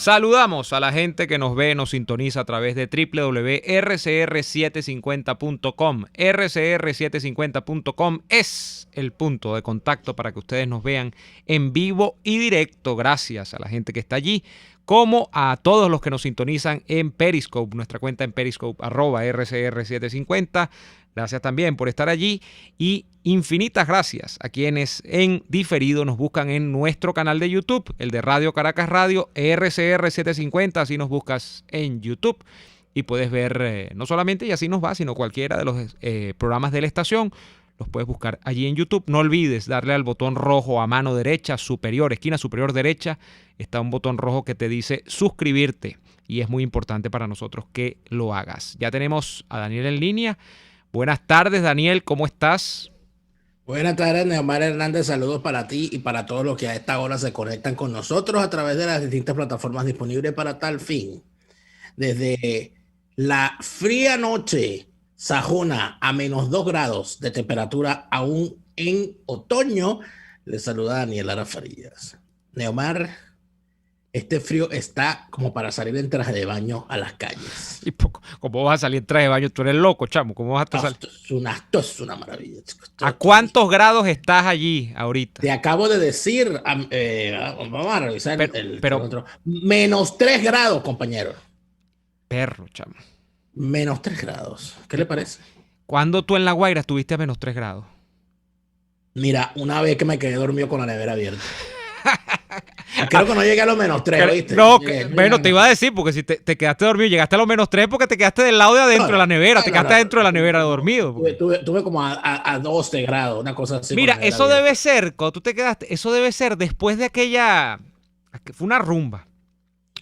Saludamos a la gente que nos ve, nos sintoniza a través de www.rcr750.com. rcr750.com es el punto de contacto para que ustedes nos vean en vivo y directo. Gracias a la gente que está allí, como a todos los que nos sintonizan en Periscope, nuestra cuenta en Periscope, @rcr750. Gracias también por estar allí y infinitas gracias a quienes en diferido nos buscan en nuestro canal de YouTube, el de Radio Caracas Radio, RCR750, así nos buscas en YouTube y puedes ver no solamente Y Así Nos Va, sino cualquiera de los programas de la estación, los puedes buscar allí en YouTube. No olvides darle al botón rojo a mano derecha superior, esquina superior derecha, está un botón rojo que te dice suscribirte y es muy importante para nosotros que lo hagas. Ya tenemos a Daniel en línea. Buenas tardes, Daniel, ¿cómo estás? Buenas tardes, Neomar Hernández. Saludos para ti y para todos los que a esta hora se conectan con nosotros a través de las distintas plataformas disponibles para tal fin. Desde la fría noche sajona a -2 grados de temperatura aún en otoño, les saluda Daniel Lara Farías. Neomar, este frío está como para salir en traje de baño a las calles. ¿Y cómo vas a salir en traje de baño? Tú eres loco, chamo. ¿Cómo vas a salir? Esto es una maravilla, chicos. ¿A cuántos grados estás allí ahorita? Te acabo de decir, vamos a revisar pero -3 grados, compañero. Perro, chamo. -3 grados. ¿Qué le parece? ¿Cuándo tú en La Guaira estuviste a -3 grados? Mira, una vez que me quedé dormido con la nevera abierta. Creo que no llegué a los -3, ¿viste? No, bueno, te iba a decir, porque si te quedaste dormido, llegaste a los -3 porque te quedaste del lado de adentro de la nevera, te quedaste adentro de la nevera dormido. Tuve como a 12 grados, una cosa así. Mira, eso debe ser, cuando tú te quedaste, eso debe ser después de aquella, fue una rumba.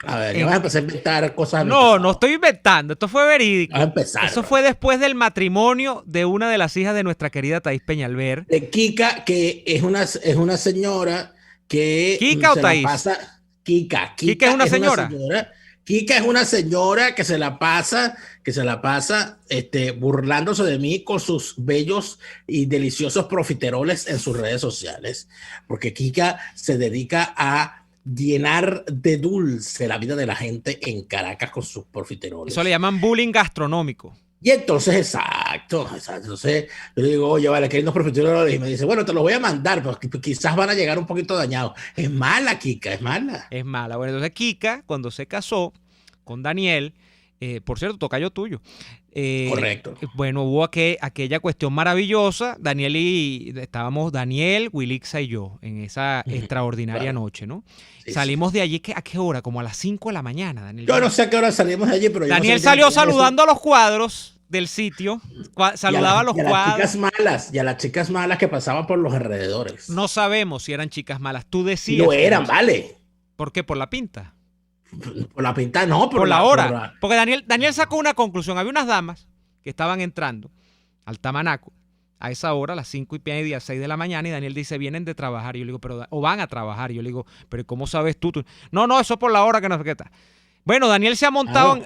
A ver, ya vas a empezar a inventar cosas. No estoy inventando, esto fue verídico. Vas a empezar. Eso fue después del matrimonio de una de las hijas de nuestra querida Thaís Peñalver. De Kika, que es una señora que ¿Kika o Thaís? Kika es una señora. Kika es una señora que se la pasa burlándose de mí con sus bellos y deliciosos profiteroles en sus redes sociales, porque Kika se dedica a llenar de dulce la vida de la gente en Caracas con sus profiteroles. Eso le llaman bullying gastronómico. Y entonces, exacto. Entonces, yo le digo, oye, vale, que hay unos profesores, y me dice, bueno, te los voy a mandar, pero quizás van a llegar un poquito dañados. Es mala, Kika, es mala. Es mala. Bueno, entonces Kika, cuando se casó con Daniel, por cierto, tocayo tuyo. Correcto. Bueno, hubo aquella cuestión maravillosa. Estábamos Daniel, Wilixa y yo en esa extraordinaria noche, ¿no? Sí, salimos de allí, ¿a qué hora? Como a las 5 de la mañana, Daniel. Yo no sé a qué hora salimos de allí, pero Daniel salió saludando a los cuadros del sitio, saludaba a los cuadros. Y a las chicas malas que pasaban por los alrededores. No sabemos si eran chicas malas. Tú decías. No eran, vale. ¿Por qué? ¿Por la pinta? Por la pinta, no. Por la hora. Porque Daniel sacó una conclusión. Había unas damas que estaban entrando al Tamanaco a esa hora, a las 5:30, 6 de la mañana, y Daniel dice, vienen de trabajar. Y yo le digo, o van a trabajar. Y yo le digo, pero ¿cómo sabes tú? No, eso es por la hora que no sé qué está. Bueno, Daniel se ha montado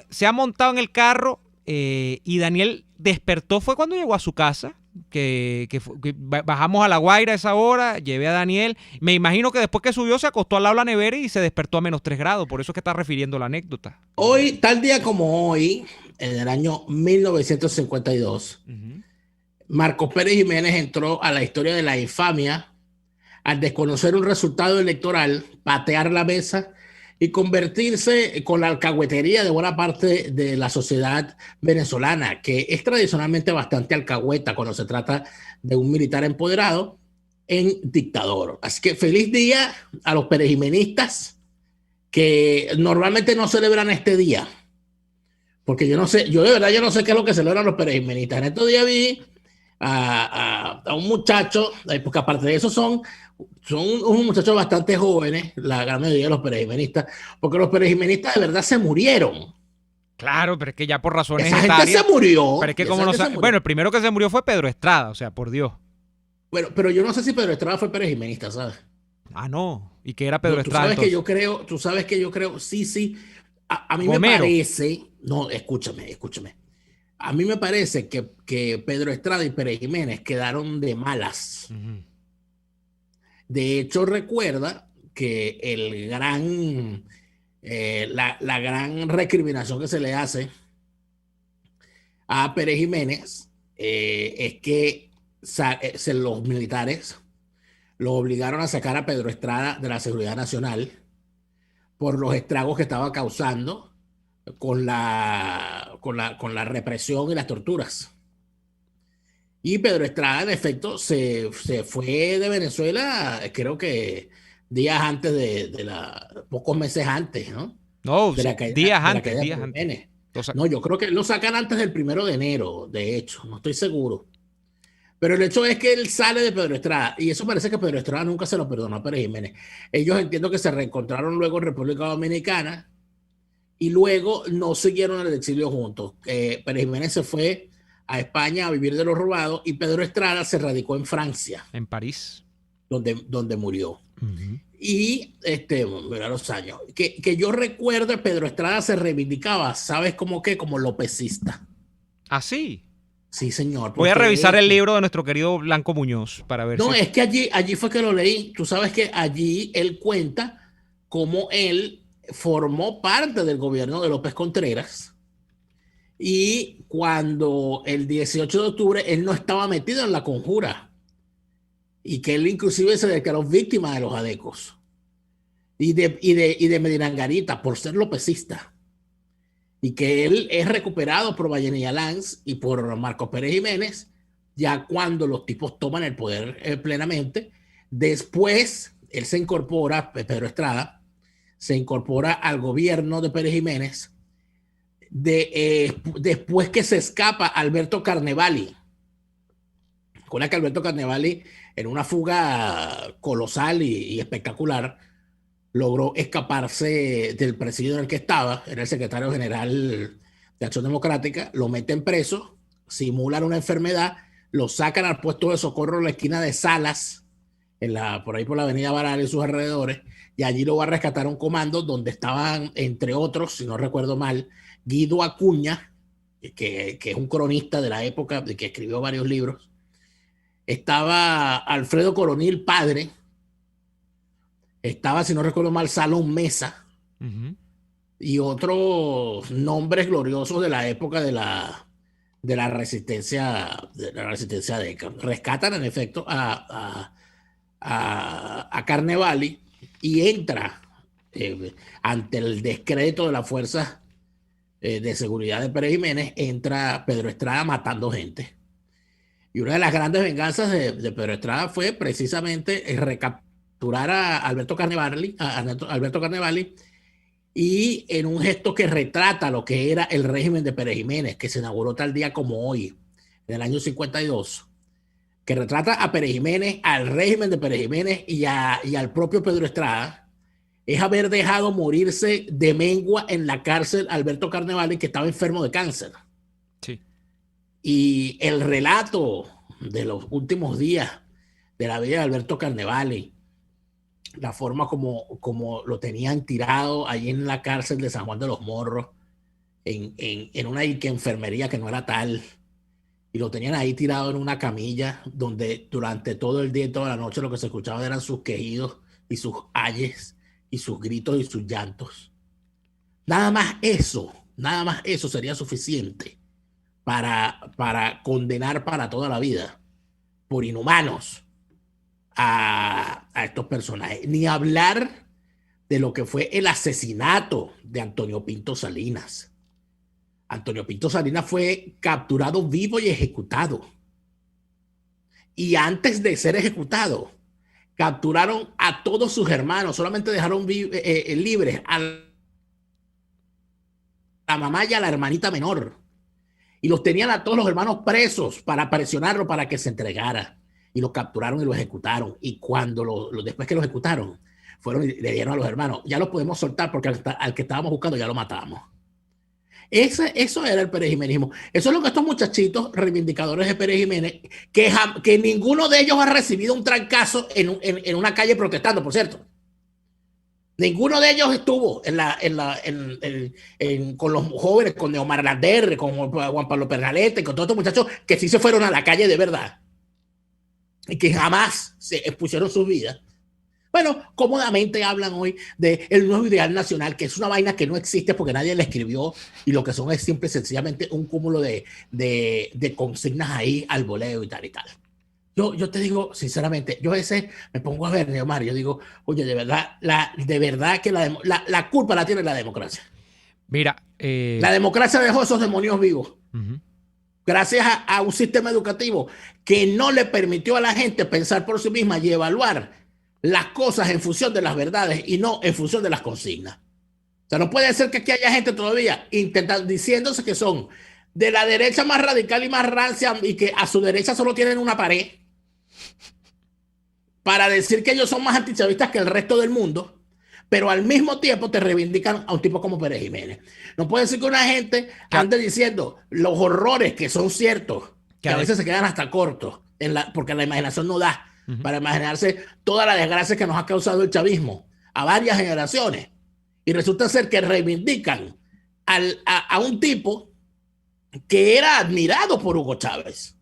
en el carro y Daniel despertó, fue cuando llegó a su casa, que bajamos a La Guaira a esa hora, llevé a Daniel. Me imagino que después que subió se acostó al lado de la nevera y se despertó a -3 grados. Por eso es que está refiriendo la anécdota. Hoy, tal día como hoy, en el año 1952, Marcos Pérez Jiménez entró a la historia de la infamia al desconocer un resultado electoral, patear la mesa y convertirse con la alcahuetería de buena parte de la sociedad venezolana, que es tradicionalmente bastante alcahueta cuando se trata de un militar empoderado, en dictador. Así que feliz día a los perejimenistas que normalmente no celebran este día, porque yo de verdad yo no sé qué es lo que celebran los perejimenistas. En estos días vi a un muchacho, porque aparte de eso son unos muchachos bastante jóvenes, la gran mayoría de los perejimenistas, porque los perejimenistas de verdad se murieron. Claro, pero es que ya por razones esa gente se murió. Pero es que bueno, el primero que se murió fue Pedro Estrada, o sea, por Dios. Bueno, pero yo no sé si Pedro Estrada fue perejimenista, ¿sabes? Ah, no. ¿Y qué era Pedro Tú Estrada? sabes que yo creo, sí. A mí me parece, no, escúchame. A mí me parece que Pedro Estrada y Pérez Jiménez quedaron de malas. De hecho, recuerda que el gran La gran recriminación que se le hace a Pérez Jiménez es que los militares lo obligaron a sacar a Pedro Estrada de la Seguridad Nacional por los estragos que estaba causando con la represión y las torturas. Y Pedro Estrada, en efecto, se fue de Venezuela, creo que días antes pocos meses antes, ¿no? No, De la caída, días de la antes, caída de días Pérez antes. Jiménez. No, yo creo que lo sacan antes del 1 de enero, de hecho, no estoy seguro. Pero el hecho es que él sale de Pedro Estrada y eso parece que Pedro Estrada nunca se lo perdonó a Pérez Jiménez. Ellos entiendo que se reencontraron luego en República Dominicana y luego no siguieron el exilio juntos. Pérez Jiménez se fue a España a vivir de los robados y Pedro Estrada se radicó en Francia. En París. Donde murió. Y mira los años. Que yo recuerdo, Pedro Estrada se reivindicaba, ¿sabes cómo qué? Como lopecista. ¿Ah, sí? Sí, señor. Voy a revisar el libro de nuestro querido Blanco Muñoz para ver No, si... es que allí fue que lo leí. Tú sabes que allí él cuenta cómo él formó parte del gobierno de López Contreras y cuando el 18 de octubre él no estaba metido en la conjura y que él inclusive se declaró víctima de los adecos y de Medina Angarita por ser lopecista y que él es recuperado por Vallenilla Lanz y por Marcos Pérez Jiménez ya cuando los tipos toman el poder plenamente. Después él se incorpora, Pedro Estrada se incorpora al gobierno de Pérez Jiménez después que se escapa Alberto Carnevali. Recuerda que Alberto Carnevali, en una fuga colosal y espectacular, logró escaparse del presidio en el que estaba, era el secretario general de Acción Democrática, lo meten preso, simulan una enfermedad, lo sacan al puesto de socorro en la esquina de Salas, por ahí por la avenida Baral y sus alrededores, y allí lo va a rescatar un comando donde estaban, entre otros, si no recuerdo mal, Guido Acuña, que es un cronista de la época, que escribió varios libros, estaba Alfredo Coronil padre, estaba, si no recuerdo mal, Salón Mesa y otros nombres gloriosos de la época de la resistencia de rescatan en efecto a Carnevali y entra ante el descrédito de las fuerzas de seguridad de Pérez Jiménez, entra Pedro Estrada matando gente. Y una de las grandes venganzas de Pedro Estrada fue precisamente recapturar a Alberto Carnevali, y en un gesto que retrata lo que era el régimen de Pérez Jiménez, que se inauguró tal día como hoy, en el año 52, que retrata a Pérez Jiménez, al régimen de Pérez Jiménez y al propio Pedro Estrada, es haber dejado morirse de mengua en la cárcel Alberto Carnevali, que estaba enfermo de cáncer. Sí. Y el relato de los últimos días de la vida de Alberto Carnevali, la forma como lo tenían tirado allí en la cárcel de San Juan de los Morros, en una enfermería que no era tal, y lo tenían ahí tirado en una camilla donde durante todo el día y toda la noche lo que se escuchaba eran sus quejidos y sus ayes y sus gritos y sus llantos. Nada más eso sería suficiente para condenar para toda la vida por inhumanos a estos personajes. Ni hablar de lo que fue el asesinato de Antonio Pinto Salinas. Antonio Pinto Salinas fue capturado vivo y ejecutado. Y antes de ser ejecutado, capturaron a todos sus hermanos, solamente dejaron libres a la mamá y a la hermanita menor. Y los tenían a todos los hermanos presos para presionarlo para que se entregara. Y los capturaron y los ejecutaron. Y cuando después que los ejecutaron, fueron y le dieron a los hermanos, ya los podemos soltar porque al que estábamos buscando ya lo matamos. Eso era el perejimenismo. Eso es lo que estos muchachitos reivindicadores de Pérez Jiménez, que ninguno de ellos ha recibido un trancazo en una calle protestando, por cierto. Ninguno de ellos estuvo con los jóvenes, con Neomar Lander, con Juan Pablo Pernalete, con todos estos muchachos que sí se fueron a la calle de verdad y que jamás se expusieron sus vidas Bueno, cómodamente hablan hoy de el nuevo ideal nacional, que es una vaina que no existe porque nadie la escribió y lo que son es simple y sencillamente un cúmulo de consignas ahí al voleo y tal y tal. Yo te digo, sinceramente, yo a veces me pongo a ver, Neomar, yo digo, oye, de verdad que la culpa la tiene la democracia. Mira, La democracia dejó esos demonios vivos. Gracias a un sistema educativo que no le permitió a la gente pensar por sí misma y evaluar las cosas en función de las verdades y no en función de las consignas. O sea, no puede ser que aquí haya gente todavía intentando, diciéndose que son de la derecha más radical y más rancia y que a su derecha solo tienen una pared para decir que ellos son más antichavistas que el resto del mundo, pero al mismo tiempo te reivindican a un tipo como Pérez Jiménez. No puede ser que una gente ande diciendo los horrores que son ciertos, que a veces se quedan hasta cortos, porque la imaginación no da para imaginarse toda la desgracia que nos ha causado el chavismo a varias generaciones. Y resulta ser que reivindican a un tipo que era admirado por Hugo Chávez.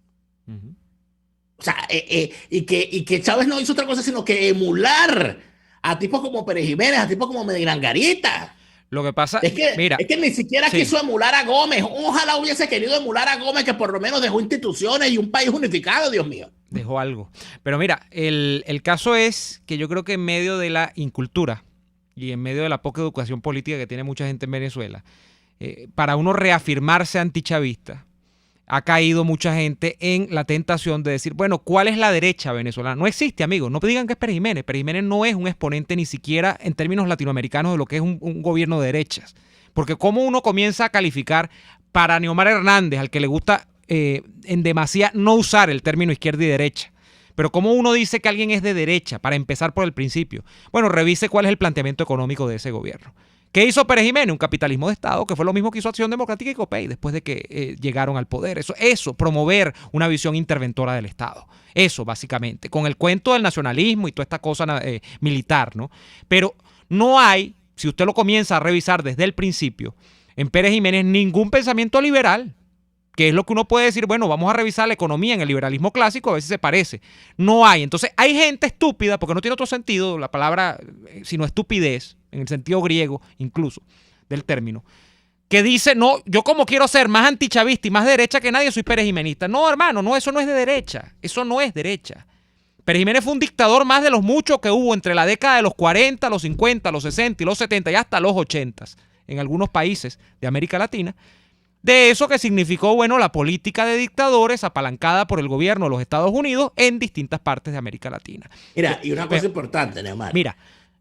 O sea, y que Chávez no hizo otra cosa sino que emular a tipos como Pérez Jiménez, a tipos como Medina Angarita. Lo que pasa mira, es que ni siquiera quiso emular a Gómez. Ojalá hubiese querido emular a Gómez, que por lo menos dejó instituciones y un país unificado, Dios mío. Dejó algo. Pero mira, el caso es que yo creo que en medio de la incultura y en medio de la poca educación política que tiene mucha gente en Venezuela, para uno reafirmarse antichavista, ha caído mucha gente en la tentación de decir, bueno, ¿cuál es la derecha venezolana? No existe, amigos. No digan que es Pérez Jiménez. Pérez Jiménez no es un exponente ni siquiera en términos latinoamericanos de lo que es un gobierno de derechas. Porque cómo uno comienza a calificar para Neomar Hernández, al que le gusta en demasía no usar el término izquierda y derecha. Pero cómo uno dice que alguien es de derecha, para empezar por el principio. Bueno, revise cuál es el planteamiento económico de ese gobierno. ¿Qué hizo Pérez Jiménez? Un capitalismo de Estado, que fue lo mismo que hizo Acción Democrática y COPEI después de que llegaron al poder. Eso, promover una visión interventora del Estado. Eso, básicamente, con el cuento del nacionalismo y toda esta cosa militar, ¿no? Pero no hay, si usted lo comienza a revisar desde el principio, en Pérez Jiménez ningún pensamiento liberal, que es lo que uno puede decir, bueno, vamos a revisar la economía en el liberalismo clásico, a ver si se parece. No hay. Entonces, hay gente estúpida, porque no tiene otro sentido la palabra, sino estupidez, en el sentido griego incluso del término, que dice, no, yo como quiero ser más antichavista y más derecha que nadie, soy Pérez Jimenista. No, hermano, no, eso no es de derecha. Eso no es derecha. Pérez Jiménez fue un dictador más de los muchos que hubo entre la década de los 40, los 50, los 60 y los 70 y hasta los 80 en algunos países de América Latina. De eso que significó, bueno, la política de dictadores apalancada por el gobierno de los Estados Unidos en distintas partes de América Latina. Mira, y una cosa importante, Neomar. Mira,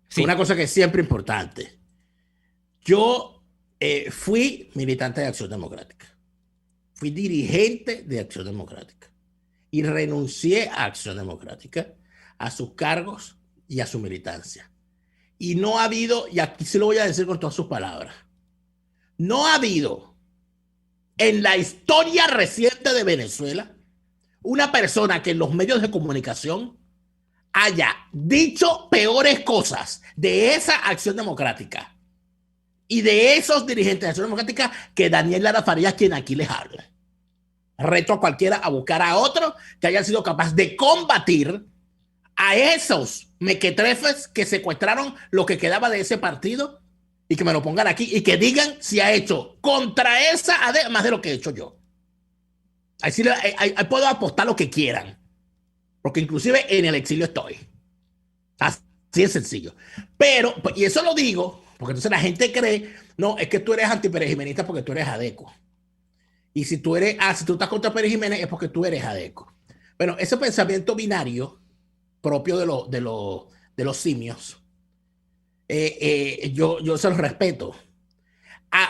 sí. Una cosa que es siempre importante. Yo fui militante de Acción Democrática. Fui dirigente de Acción Democrática. Y renuncié a Acción Democrática, a sus cargos y a su militancia. Y no ha habido, y aquí se lo voy a decir con todas sus palabras, no ha habido en la historia reciente de Venezuela una persona que en los medios de comunicación haya dicho peores cosas de esa Acción Democrática y de esos dirigentes de Acción Democrática que Daniel Lara Farías, quien aquí les habla. Reto a cualquiera a buscar a otro que haya sido capaz de combatir a esos mequetrefes que secuestraron lo que quedaba de ese partido y que me lo pongan aquí y que digan si ha hecho contra esa AD más de lo que he hecho yo. Ahí puedo apostar lo que quieran, porque inclusive en el exilio estoy. Así es sencillo. Pero, y eso lo digo, porque entonces la gente cree, no, es que tú eres anti-perejimenista porque tú eres adeco. Y si tú estás contra Pérez Jiménez es porque tú eres adeco. Bueno, ese pensamiento binario propio de los simios, yo se los respeto.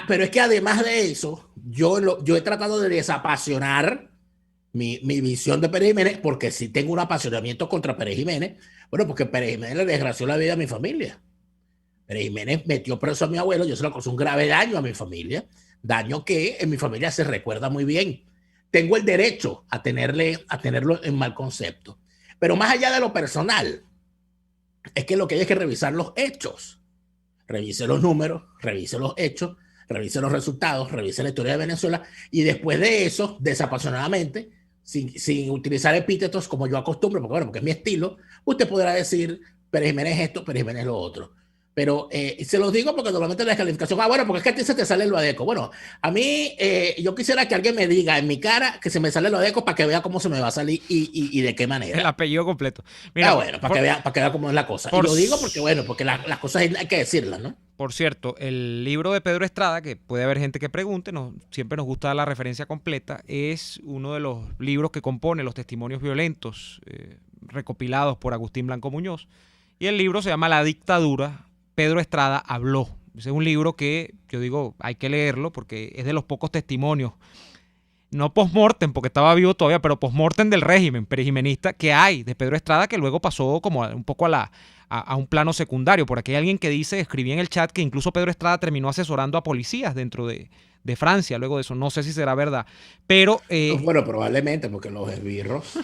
Pero es que además de eso, yo he tratado de desapasionar mi visión de Pérez Jiménez, porque si tengo un apasionamiento contra Pérez Jiménez, bueno, porque Pérez Jiménez le desgració la vida a mi familia. Pérez Jiménez metió preso a mi abuelo, yo se le causé un grave daño a mi familia, daño que en mi familia se recuerda muy bien. Tengo el derecho a tenerlo en mal concepto. Pero más allá de lo personal, es que lo que hay es que revisar los hechos. Revise los números, revise los hechos, revise los resultados, revise la historia de Venezuela y después de eso, desapasionadamente, sin utilizar epítetos como yo acostumbro, porque es mi estilo, usted podrá decir Pérez Jiménez esto, Pérez Jiménez lo otro. Pero se los digo porque normalmente la descalificación, bueno, porque es que a ti se te sale el Badeco. Bueno, a mí, yo quisiera que alguien me diga en mi cara que se me sale el Badeco para que vea cómo se me va a salir y de qué manera. El apellido completo. Mira, bueno, para que vea cómo es la cosa. Y lo digo porque, bueno, porque las cosas hay que decirlas, ¿no? Por cierto, el libro de Pedro Estrada, que puede haber gente que pregunte, siempre nos gusta dar la referencia completa, es uno de los libros que compone los testimonios violentos recopilados por Agustín Blanco Muñoz. Y el libro se llama La dictadura. Pedro Estrada habló. Ese es un libro que yo digo hay que leerlo porque es de los pocos testimonios, no post-mortem porque estaba vivo todavía, pero post-mortem del régimen perejimenista que hay de Pedro Estrada, que luego pasó como un poco a un plano secundario. Por aquí hay alguien que dice, escribí en el chat, que incluso Pedro Estrada terminó asesorando a policías dentro de Francia luego de eso. No sé si será verdad, pero... bueno, probablemente porque los esbirros...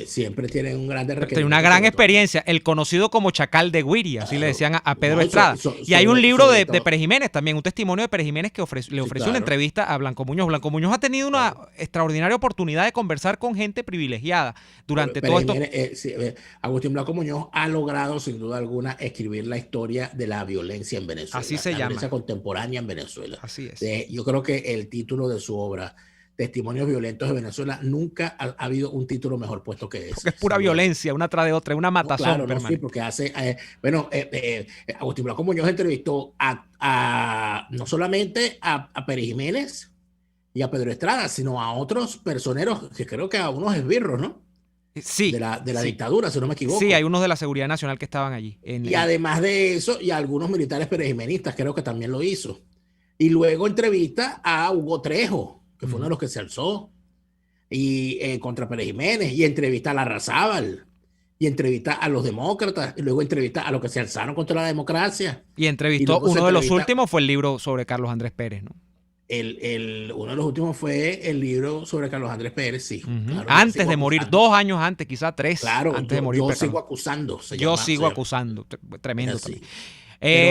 siempre tienen un gran requerimiento. Tiene una gran experiencia. El conocido como Chacal de Guiria, así le decían a Pedro Estrada. Y hay un libro de Pérez Jiménez también, un testimonio de Pérez Jiménez que le ofreció una entrevista a Blanco Muñoz. Blanco Muñoz ha tenido una extraordinaria oportunidad de conversar con gente privilegiada durante todo esto. Agustín Blanco Muñoz ha logrado, sin duda alguna, escribir la historia de la violencia en Venezuela. Así se llama. La violencia contemporánea en Venezuela. Así es. Yo creo que el título de su obra, Testimonios violentos de Venezuela, nunca ha habido un título mejor puesto que ese. Porque es pura violencia, una tras de otra, una matazón. No, claro, sí, porque hace... Agustín Blanco Muñoz entrevistó no solamente a Pérez Jiménez y a Pedro Estrada, sino a otros personeros, que creo que a unos esbirros, ¿no? Sí. De la dictadura, si no me equivoco. Sí, hay unos de la Seguridad Nacional que estaban allí. Y además de eso, y a algunos militares perejimenistas, creo que también lo hizo. Y luego entrevista a Hugo Trejo, que fue uno de los que se alzó, y contra Pérez Jiménez, y entrevista a Larrazábal, y entrevista a los demócratas, y luego entrevista a los que se alzaron contra la democracia. Y entrevistó, uno de los últimos fue el libro sobre Carlos Andrés Pérez, ¿no? Uno de los últimos fue el libro sobre Carlos Andrés Pérez, sí. Claro, antes de morir, 2 años antes, quizá 3. Claro, antes de morir. Yo sigo acusando. Yo sigo acusando. Tremendo. Sí.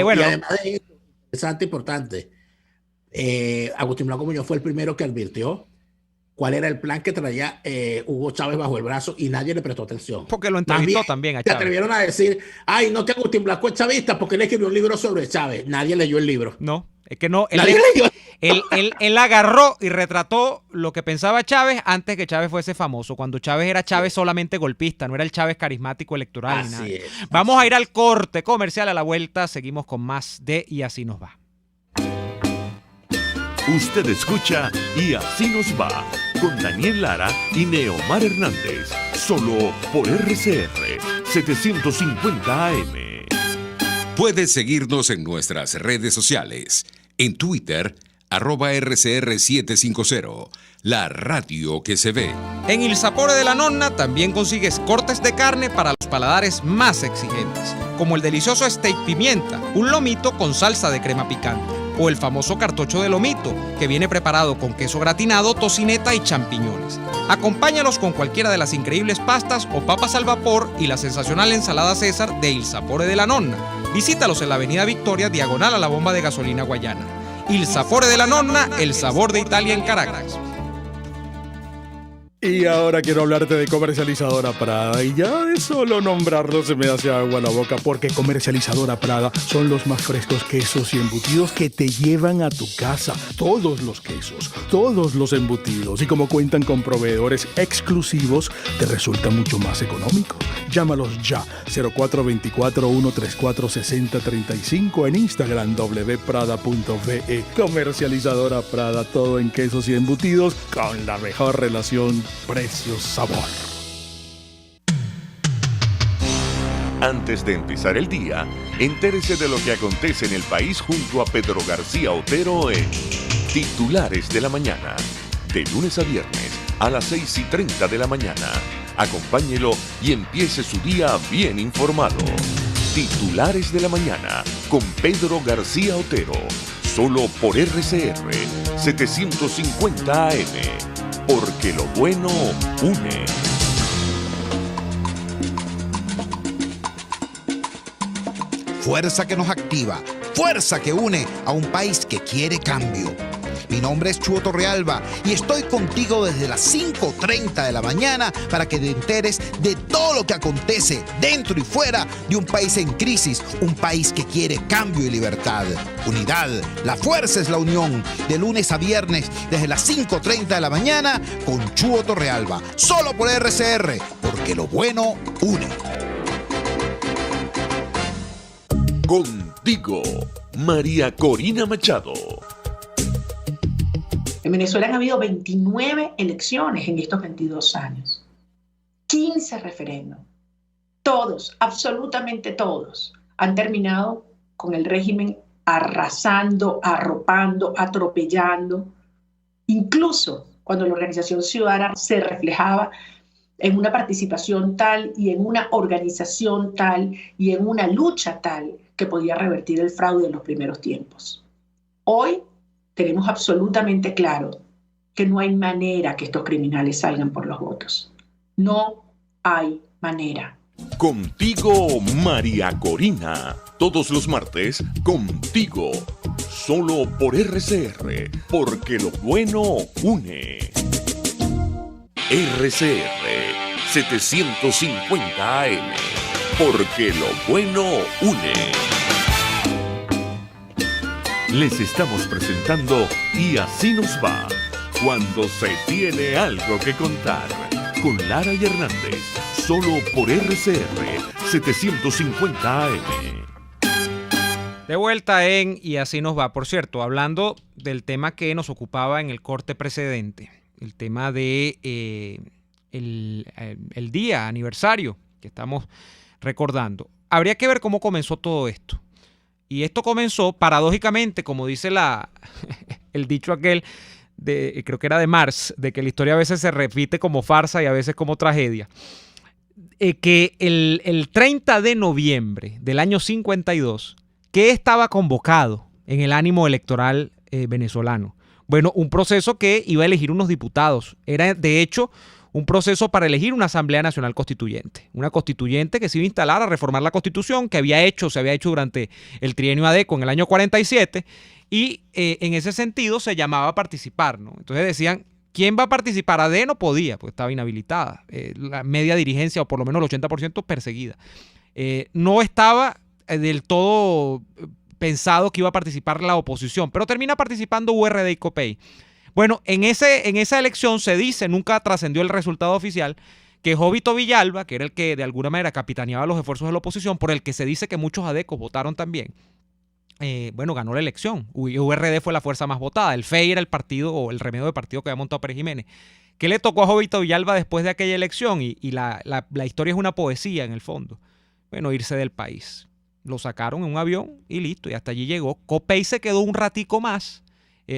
Bueno. Y además de eso, interesante, importante, Agustín Blanco Muñoz fue el primero que advirtió cuál era el plan que traía Hugo Chávez bajo el brazo y nadie le prestó atención. Porque lo entrevistó también a Chávez. Se atrevieron a decir, ay, no, que Agustín Blanco es chavista porque él escribió un libro sobre Chávez. Nadie leyó el libro. No, es que no. Nadie leyó. Él agarró y retrató lo que pensaba Chávez antes que Chávez fuese famoso. Cuando Chávez era Chávez solamente golpista, no era el Chávez carismático electoral. Ni nada. Vamos a ir al corte comercial. A la vuelta seguimos con más de Y Así Nos Va. Usted escucha Y Así Nos Va con Daniel Lara y Neomar Hernández, solo por RCR 750 AM. Puedes seguirnos en nuestras redes sociales. En Twitter, @RCR750, la radio que se ve. En Il Sapore de la Nonna también consigues cortes de carne para los paladares más exigentes, como el delicioso steak pimienta, un lomito con salsa de crema picante, o el famoso cartocho de lomito, que viene preparado con queso gratinado, tocineta y champiñones. Acompáñalos con cualquiera de las increíbles pastas o papas al vapor y la sensacional ensalada César de Il Sapore de la Nonna. Visítalos en la avenida Victoria, diagonal a la bomba de gasolina Guayana. Il Sapore de la Nonna, el sabor de Italia en Caracas. Y ahora quiero hablarte de Comercializadora Prada. Y ya de solo nombrarlo se me hace agua la boca, porque Comercializadora Prada son los más frescos quesos y embutidos que te llevan a tu casa. Todos los quesos, todos los embutidos. Y como cuentan con proveedores exclusivos, te resulta mucho más económico. Llámalos ya, 0424-134-6035, en Instagram wprada.ve. Comercializadora Prada, todo en quesos y embutidos con la mejor relación precio-sabor. Antes de empezar el día, entérese de lo que acontece en el país junto a Pedro García Otero en Titulares de la Mañana, de lunes a viernes a las 6:30 de la mañana. Acompáñelo y empiece su día bien informado. Titulares de la Mañana con Pedro García Otero, solo por RCR 750 AM, porque lo bueno une. Fuerza que nos activa, fuerza que une a un país que quiere cambio. Mi nombre es Chuo Torrealba y estoy contigo desde las 5:30 de la mañana para que te enteres de todo lo que acontece dentro y fuera de un país en crisis, un país que quiere cambio y libertad. Unidad, la fuerza es la unión. De lunes a viernes desde las 5:30 de la mañana con Chuo Torrealba. Solo por RCR, porque lo bueno une. Contigo, María Corina Machado. En Venezuela han habido 29 elecciones en estos 22 años, 15 referéndums. Todos, absolutamente todos, han terminado con el régimen arrasando, arropando, atropellando. Incluso cuando la organización ciudadana se reflejaba en una participación tal y en una organización tal y en una lucha tal que podía revertir el fraude en los primeros tiempos. Hoy tenemos absolutamente claro que no hay manera que estos criminales salgan por los votos. No hay manera. Contigo, María Corina. Todos los martes, contigo. Solo por RCR, porque lo bueno une. RCR 750 AM, porque lo bueno une. Les estamos presentando Y así nos va, cuando se tiene algo que contar, con Lara y Hernández, solo por RCR 750 AM. De vuelta en Y así nos va. Por cierto, hablando del tema que nos ocupaba en el corte precedente, el tema de el día aniversario que estamos recordando. Habría que ver cómo comenzó todo esto. Y esto comenzó, paradójicamente, como dice el dicho aquel, creo que era de Marx, de que la historia a veces se repite como farsa y a veces como tragedia. Que el 30 de noviembre del año 52, ¿qué estaba convocado en el ánimo electoral venezolano? Bueno, un proceso que iba a elegir unos diputados. Era, de hecho, un proceso para elegir una Asamblea Nacional Constituyente. Una constituyente que se iba a instalar a reformar la Constitución, que se había hecho durante el trienio ADECO en el año 47, y en ese sentido se llamaba a participar, ¿no? Entonces decían, ¿quién va a participar? AD no podía, pues estaba inhabilitada. La media dirigencia, o por lo menos el 80%, perseguida. No estaba del todo pensado que iba a participar la oposición, pero termina participando URD y COPEI. Bueno, en esa elección se dice, nunca trascendió el resultado oficial, que Jovito Villalba, que era el que de alguna manera capitaneaba los esfuerzos de la oposición, por el que se dice que muchos adecos votaron también, ganó la elección. URD fue la fuerza más votada. El FEI era el partido o el remedio de partido que había montado Pérez Jiménez. ¿Qué le tocó a Jovito Villalba después de aquella elección? Y la historia es una poesía en el fondo. Bueno, irse del país. Lo sacaron en un avión y listo, y hasta allí llegó. COPEI se quedó un ratico más,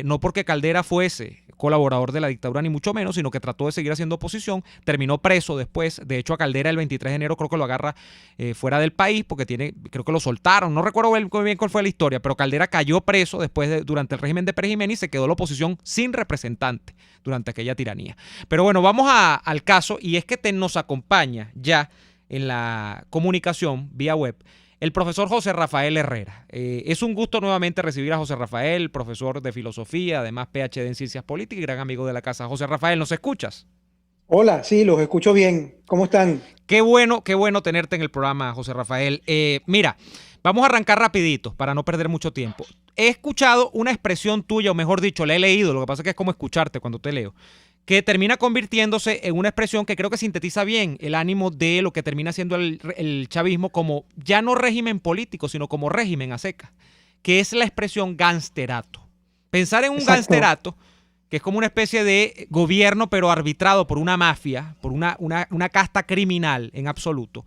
no porque Caldera fuese colaborador de la dictadura ni mucho menos, sino que trató de seguir haciendo oposición, terminó preso después. De hecho, a Caldera el 23 de enero creo que lo agarra fuera del país porque creo que lo soltaron, no recuerdo bien cuál fue la historia, pero Caldera cayó preso durante el régimen de Pérez Jiménez y se quedó la oposición sin representante durante aquella tiranía. Pero bueno, vamos al caso, y es que nos acompaña ya en la comunicación vía web el profesor José Rafael Herrera. Es un gusto nuevamente recibir a José Rafael, profesor de filosofía, además PhD en ciencias políticas y gran amigo de la casa. José Rafael, ¿nos escuchas? Hola, sí, los escucho bien. ¿Cómo están? Qué bueno tenerte en el programa, José Rafael. Mira, vamos a arrancar rapidito para no perder mucho tiempo. He escuchado una expresión tuya, o mejor dicho, la he leído, lo que pasa es que es como escucharte cuando te leo, que termina convirtiéndose en una expresión que creo que sintetiza bien el ánimo de lo que termina siendo el chavismo como ya no régimen político, sino como régimen a seca, que es la expresión gangsterato. Pensar en un gangsterato, que es como una especie de gobierno pero arbitrado por una mafia, por una casta criminal en absoluto,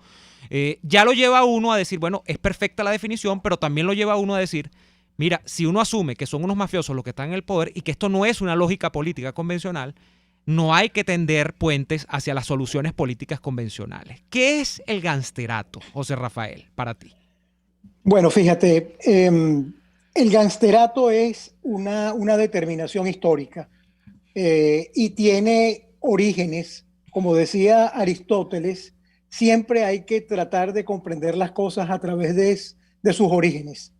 ya lo lleva a uno a decir, bueno, es perfecta la definición, pero también lo lleva a uno a decir, mira, si uno asume que son unos mafiosos los que están en el poder y que esto no es una lógica política convencional, no hay que tender puentes hacia las soluciones políticas convencionales. ¿Qué es el gangsterato, José Rafael, para ti? Bueno, fíjate, el gangsterato es una determinación histórica y tiene orígenes, como decía Aristóteles, siempre hay que tratar de comprender las cosas a través de sus orígenes.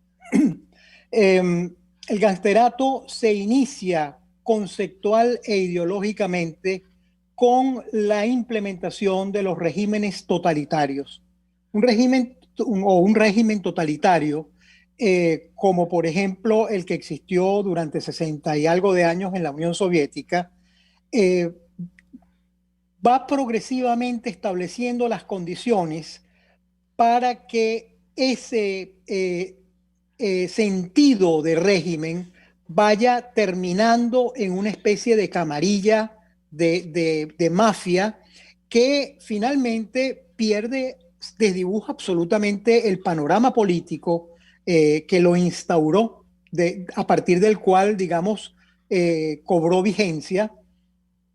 El gangsterato se inicia conceptual e ideológicamente con la implementación de los regímenes totalitarios. Un régimen totalitario, como por ejemplo el que existió durante 60 y algo de años en la Unión Soviética, va progresivamente estableciendo las condiciones para que ese sentido de régimen vaya terminando en una especie de camarilla de mafia que finalmente desdibuja absolutamente el panorama político que lo instauró, a partir del cual, digamos, cobró vigencia.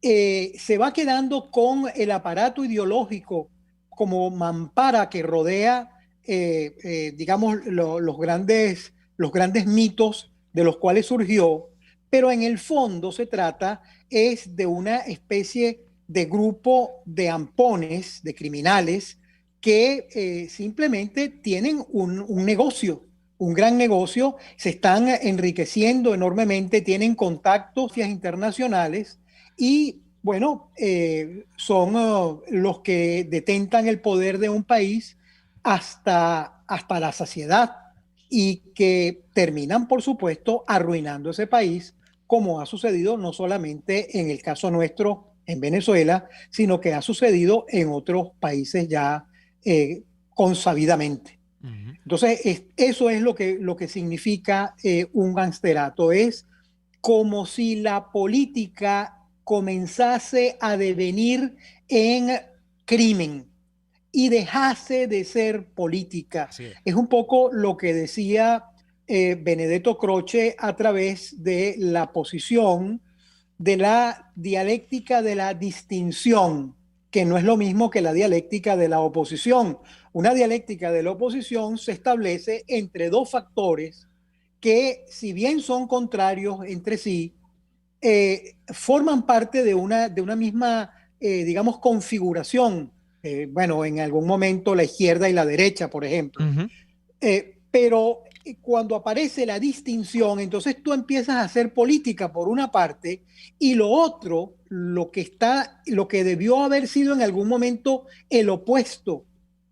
Se va quedando con el aparato ideológico como mampara que rodea, digamos, los grandes mitos de los cuales surgió, pero en el fondo se trata es de una especie de grupo de ampones, de criminales, que simplemente tienen un negocio, un gran negocio, se están enriqueciendo enormemente, tienen contactos internacionales y, bueno, son los que detentan el poder de un país hasta la saciedad y que terminan, por supuesto, arruinando ese país, como ha sucedido no solamente en el caso nuestro en Venezuela, sino que ha sucedido en otros países ya consabidamente. Entonces, eso es lo que significa un gangsterato. Es como si la política comenzase a devenir en crimen y dejase de ser política. Sí. Es un poco lo que decía Benedetto Croce a través de la posición de la dialéctica de la distinción, que no es lo mismo que la dialéctica de la oposición. Una dialéctica de la oposición se establece entre dos factores que, si bien son contrarios entre sí, forman parte de una misma, digamos, configuración. Bueno, en algún momento la izquierda y la derecha, por ejemplo. Pero cuando aparece la distinción, entonces tú empiezas a hacer política por una parte y lo otro, lo que debió haber sido en algún momento el opuesto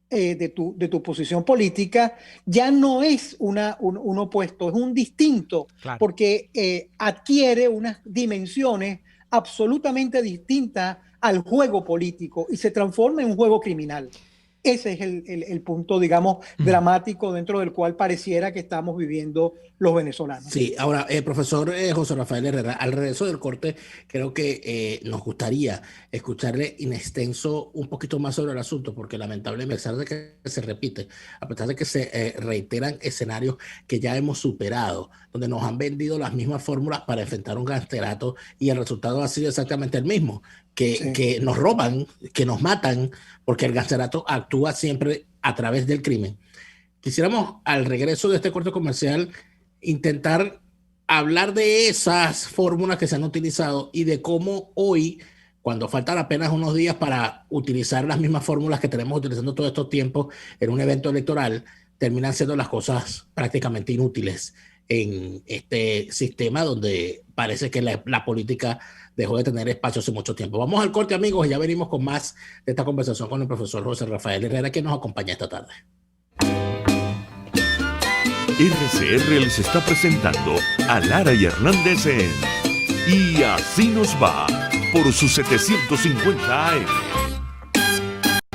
de tu posición política, ya no es un opuesto, es un distinto, claro, porque adquiere unas dimensiones absolutamente distintas al juego político y se transforma en un juego criminal. Ese es el punto, digamos, dramático dentro del cual pareciera que estamos viviendo los venezolanos. Sí, ahora, profesor José Rafael Herrera, al regreso del corte, creo que nos gustaría escucharle en extenso un poquito más sobre el asunto, porque lamentablemente, a pesar de que se repite, a pesar de que se reiteran escenarios que ya hemos superado, donde nos han vendido las mismas fórmulas para enfrentar un gangsterato y el resultado ha sido exactamente el mismo. Que nos roban, que nos matan, porque el gangsterato actúa siempre a través del crimen. Quisiéramos, al regreso de este corte comercial, intentar hablar de esas fórmulas que se han utilizado y de cómo hoy, cuando faltan apenas unos días para utilizar las mismas fórmulas que tenemos utilizando todos estos tiempos en un evento electoral, terminan siendo las cosas prácticamente inútiles en este sistema donde parece que la política dejó de tener espacio hace mucho tiempo. Vamos al corte, amigos, y ya venimos con más de esta conversación con el profesor José Rafael Herrera, que nos acompaña esta tarde. RCR les está presentando a Lara y Hernández en Y Así Nos Va, por sus 750 AM.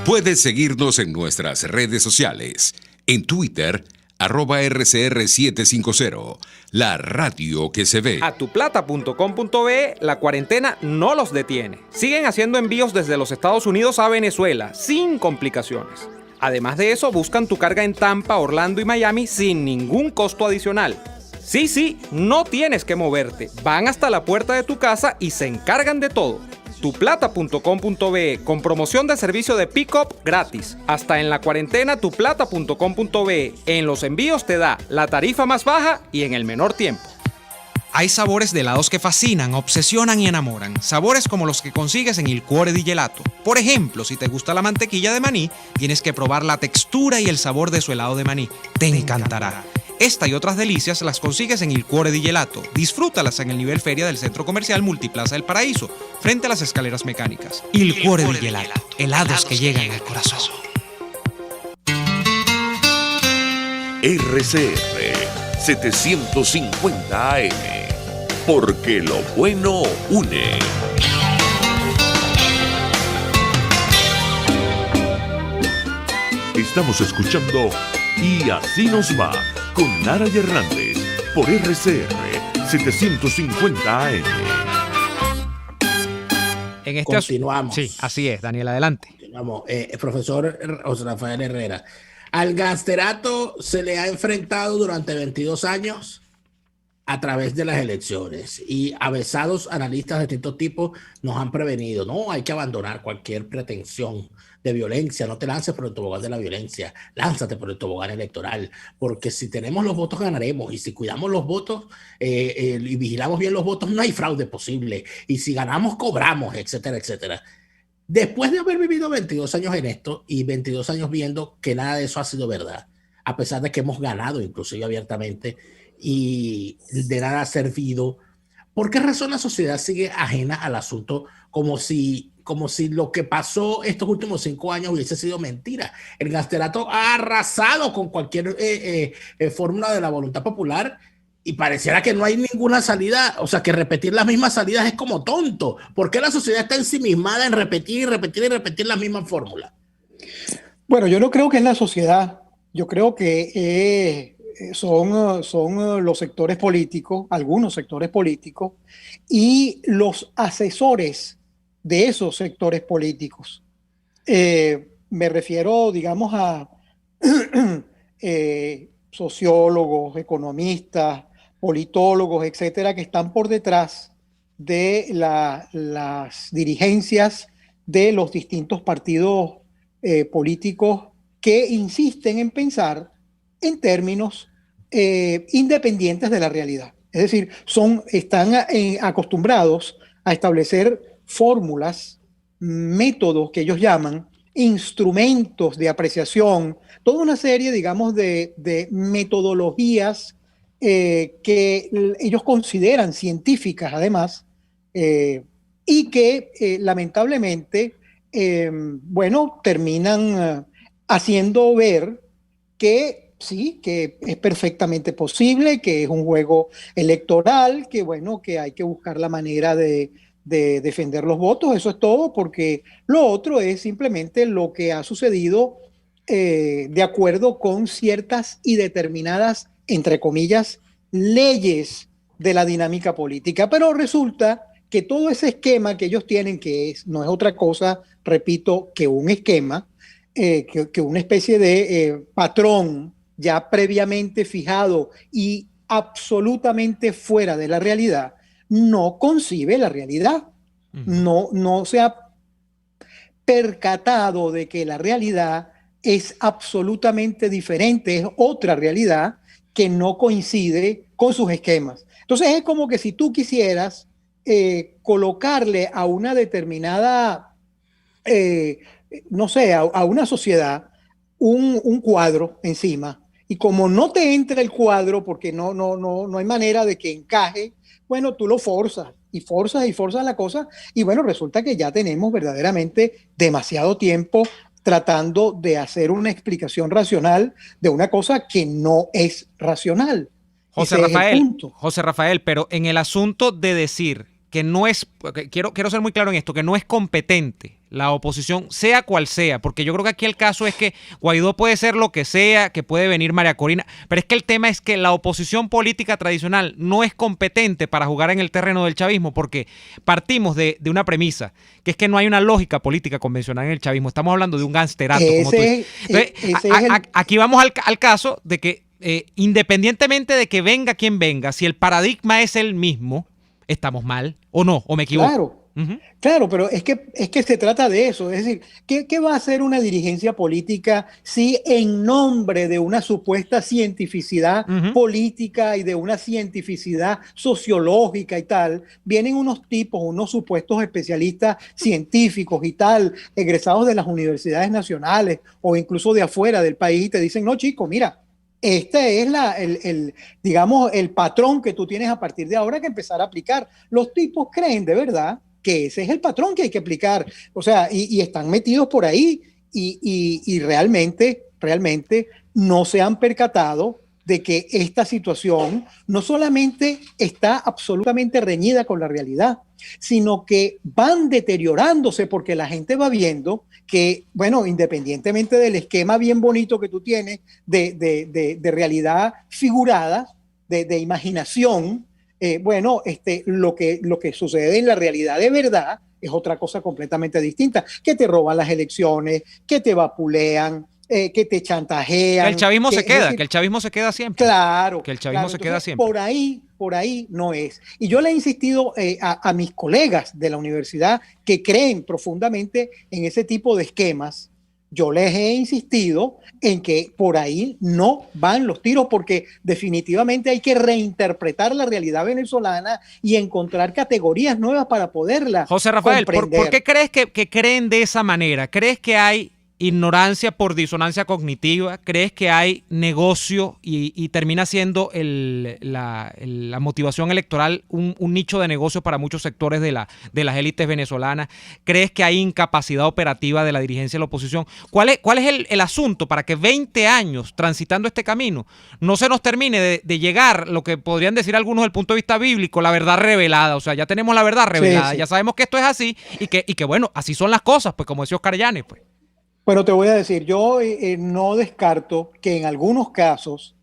Puedes seguirnos en nuestras redes sociales. En Twitter, @RCR750, la radio que se ve. A tuplata.com.be, la cuarentena no los detiene. Siguen haciendo envíos desde los Estados Unidos a Venezuela, sin complicaciones. Además de eso, buscan tu carga en Tampa, Orlando y Miami sin ningún costo adicional. Sí, no tienes que moverte. Van hasta la puerta de tu casa y se encargan de todo. tuplata.com.be, con promoción de servicio de pick-up gratis. Hasta en la cuarentena, tuplata.com.be. En los envíos te da la tarifa más baja y en el menor tiempo. Hay sabores de helados que fascinan, obsesionan y enamoran. Sabores como los que consigues en Il Cuore di Gelato. Por ejemplo, si te gusta la mantequilla de maní, tienes que probar la textura y el sabor de su helado de maní. Te encantará. Esta y otras delicias las consigues en Il Cuore di Gelato. Disfrútalas en el nivel feria del Centro Comercial Multiplaza del Paraíso, frente a las escaleras mecánicas. Il Cuore di Gelato, helados que llegan al corazón. RCR 750 AM, porque lo bueno une. Estamos escuchando Y Así Nos Va con Lara y Hernández por RCR 750 AM. Continuamos. Sí, así es, Daniel, adelante. Continuamos. Profesor José Rafael Herrera, al gangsterato se le ha enfrentado durante 22 años a través de las elecciones y avesados analistas de distintos tipos nos han prevenido. No, hay que abandonar cualquier pretensión de violencia. No te lances por el tobogán de la violencia, lánzate por el tobogán electoral, porque si tenemos los votos ganaremos, y si cuidamos los votos y vigilamos bien los votos, no hay fraude posible, y si ganamos cobramos, etcétera, etcétera. Después de haber vivido 22 años en esto y 22 años viendo que nada de eso ha sido verdad, a pesar de que hemos ganado inclusive abiertamente y de nada ha servido, ¿por qué razón la sociedad sigue ajena al asunto como si lo que pasó estos últimos 5 años hubiese sido mentira? El gangsterato ha arrasado con cualquier fórmula de la voluntad popular y pareciera que no hay ninguna salida, o sea, que repetir las mismas salidas es como tonto. ¿Por qué la sociedad está ensimismada en repetir y repetir y repetir las mismas fórmulas? Bueno, yo no creo que es la sociedad, yo creo que son los sectores políticos, algunos sectores políticos, y los asesores de esos sectores políticos. Me refiero, digamos, a sociólogos, economistas, politólogos, etcétera, que están por detrás de las dirigencias de los distintos partidos políticos que insisten en pensar en términos independientes de la realidad. Es decir, están acostumbrados a establecer fórmulas, métodos que ellos llaman, instrumentos de apreciación, toda una serie, digamos, de metodologías que ellos consideran científicas, además, y que lamentablemente, terminan haciendo ver que sí, que es perfectamente posible, que es un juego electoral, que hay que buscar la manera de defender los votos. Eso es todo, porque lo otro es simplemente lo que ha sucedido de acuerdo con ciertas y determinadas, entre comillas, leyes de la dinámica política. Pero resulta que todo ese esquema que ellos tienen, no es otra cosa, repito, que un esquema, que una especie de patrón ya previamente fijado y absolutamente fuera de la realidad, no concibe la realidad. No se ha percatado de que la realidad es absolutamente diferente, es otra realidad que no coincide con sus esquemas. Entonces es como que si tú quisieras colocarle a una determinada, a una sociedad un cuadro encima, y como no te entra el cuadro porque no hay manera de que encaje, bueno, tú lo forzas y forzas la cosa, y bueno, resulta que ya tenemos verdaderamente demasiado tiempo tratando de hacer una explicación racional de una cosa que no es racional. José Rafael, pero en el asunto de decir que no es, quiero ser muy claro en esto, que no es competente la oposición, sea cual sea, porque yo creo que aquí el caso es que Guaidó puede ser lo que sea, que puede venir María Corina, pero es que el tema es que la oposición política tradicional no es competente para jugar en el terreno del chavismo, porque partimos de una premisa, que es que no hay una lógica política convencional en el chavismo. Estamos hablando de un gangsterato, como tú dices. Entonces, aquí vamos al caso de que independientemente de que venga quien venga, si el paradigma es el mismo, ¿estamos mal o no? ¿O me equivoco? Claro. Claro, pero es que se trata de eso. Es decir, ¿qué va a hacer una dirigencia política si en nombre de una supuesta cientificidad política y de una cientificidad sociológica y tal, vienen unos tipos, unos supuestos especialistas científicos y tal, egresados de las universidades nacionales o incluso de afuera del país, y te dicen, no, chico, mira, Este es digamos, el patrón que tú tienes a partir de ahora que empezar a aplicar. Los tipos creen de verdad que ese es el patrón que hay que aplicar. O sea, y están metidos por ahí y realmente no se han percatado de que esta situación no solamente está absolutamente reñida con la realidad, sino que van deteriorándose porque la gente va viendo que, bueno, independientemente del esquema bien bonito que tú tienes de realidad figurada, de imaginación, bueno, lo que sucede en la realidad de verdad es otra cosa completamente distinta, que te roban las elecciones, que te vapulean, que te chantajean. Que el chavismo se queda, decir, que el chavismo se queda siempre. Claro. Que el chavismo claro, se entonces, queda siempre. Por ahí no es. Y yo le he insistido a mis colegas de la universidad que creen profundamente en ese tipo de esquemas. Yo les he insistido en que por ahí no van los tiros porque definitivamente hay que reinterpretar la realidad venezolana y encontrar categorías nuevas para poderla José Rafael, comprender. ¿por qué crees que creen de esa manera? ¿Crees que hay ignorancia por disonancia cognitiva? ¿Crees que hay negocio y termina siendo la motivación electoral un nicho de negocio para muchos sectores de las élites venezolanas? ¿Crees que hay incapacidad operativa de la dirigencia de la oposición? ¿Cuál es el asunto para que 20 años transitando este camino no se nos termine de llegar lo que podrían decir algunos desde el punto de vista bíblico, la verdad revelada? O sea, ya tenemos la verdad revelada, Sí. Ya sabemos que esto es así y que bueno, así son las cosas, pues como decía Oscar Llanes, pues. Bueno, te voy a decir, yo no descarto que en algunos casos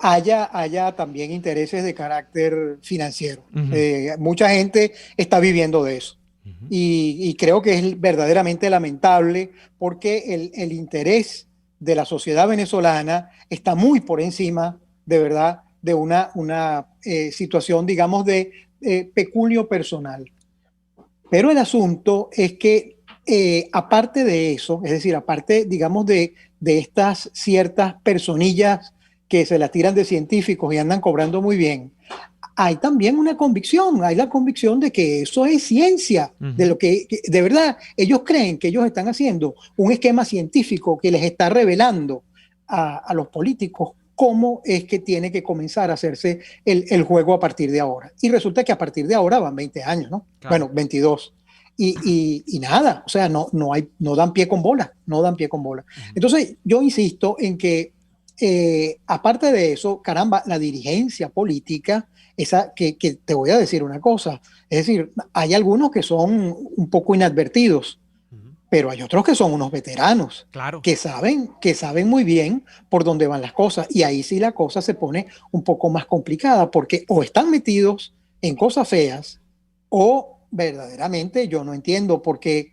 haya también intereses de carácter financiero. Mucha gente está viviendo de eso. Y creo que es verdaderamente lamentable porque el interés de la sociedad venezolana está muy por encima, de verdad, de una situación, digamos, de peculio personal. Pero el asunto es que aparte de eso, es decir, aparte, digamos, de estas ciertas personillas que se las tiran de científicos y andan cobrando muy bien, hay también una convicción, hay la convicción de que eso es ciencia, de lo que de verdad ellos creen que ellos están haciendo un esquema científico que les está revelando a los políticos cómo es que tiene que comenzar a hacerse el juego a partir de ahora. Y resulta que a partir de ahora van 20 años, ¿no? Claro. Bueno, 22. Y nada, o sea, no dan pie con bola, no dan pie con bola. Entonces, yo insisto en que, aparte de eso, caramba, la dirigencia política, esa que te voy a decir una cosa, es decir, hay algunos que son un poco inadvertidos, pero hay otros que son unos veteranos, claro, que saben muy bien por dónde van las cosas, y ahí sí la cosa se pone un poco más complicada, porque o están metidos en cosas feas, o verdaderamente yo no entiendo porque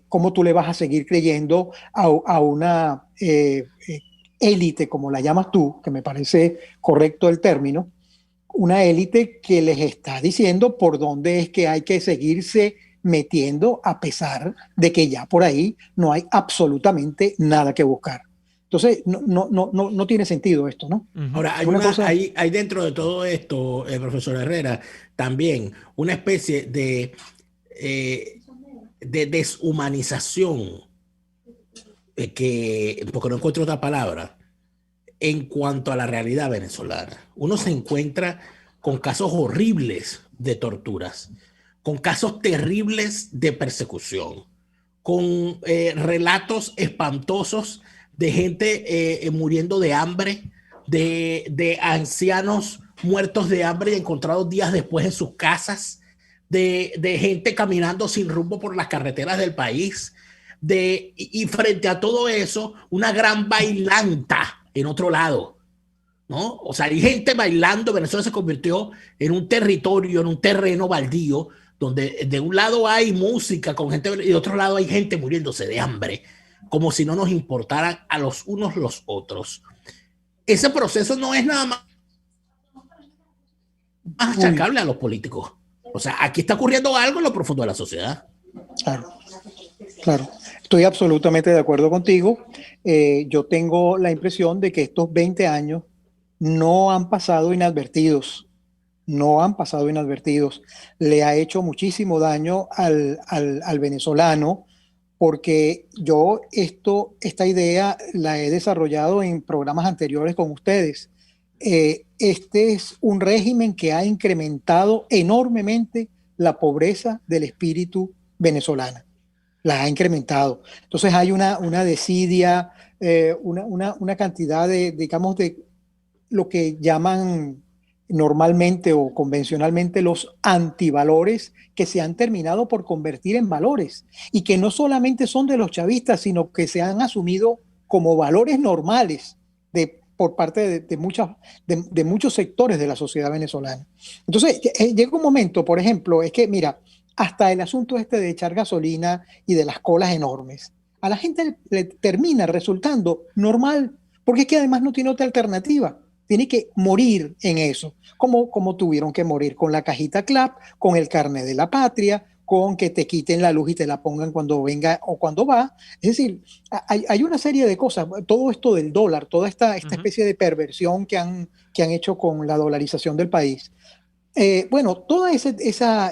cómo tú le vas a seguir creyendo a una élite, como la llamas tú, que me parece correcto el término, una élite que les está diciendo por dónde es que hay que seguirse metiendo a pesar de que ya por ahí no hay absolutamente nada que buscar. Entonces, no tiene sentido esto, ¿no? Ahora, hay dentro de todo esto, profesor Herrera, también una especie de deshumanización, porque no encuentro otra palabra, en cuanto a la realidad venezolana. Uno se encuentra con casos horribles de torturas, con casos terribles de persecución, con relatos espantosos de gente muriendo de hambre, de ancianos muertos de hambre y encontrados días después en sus casas, de gente caminando sin rumbo por las carreteras del país, y frente a todo eso, una gran bailanta en otro lado, ¿no? O sea, hay gente bailando. Venezuela se convirtió en un territorio, en un terreno baldío, donde de un lado hay música con gente y de otro lado hay gente muriéndose de hambre, como si no nos importaran a los unos los otros. Ese proceso no es nada más achacable a los políticos. O sea, aquí está ocurriendo algo en lo profundo de la sociedad. Claro. Estoy absolutamente de acuerdo contigo. Yo tengo la impresión de que estos 20 años no han pasado inadvertidos. No han pasado inadvertidos. Le ha hecho muchísimo daño al venezolano porque yo esta idea la he desarrollado en programas anteriores con ustedes. Este es un régimen que ha incrementado enormemente la pobreza del espíritu venezolana. La ha incrementado. Entonces hay una desidia, una cantidad digamos, de lo que llaman normalmente o convencionalmente los antivalores, que se han terminado por convertir en valores y que no solamente son de los chavistas, sino que se han asumido como valores normales por parte de muchos sectores de la sociedad venezolana. Entonces llega un momento, por ejemplo, es que mira, hasta el asunto de echar gasolina y de las colas enormes, a la gente le termina resultando normal, porque es que además no tiene otra alternativa. Tiene que morir en eso, como tuvieron que morir con la cajita CLAP, con el carnet de la patria, con que te quiten la luz y te la pongan cuando venga o cuando va. Es decir, hay una serie de cosas, todo esto del dólar, toda esta especie de perversión que han hecho con la dolarización del país. Bueno, toda esa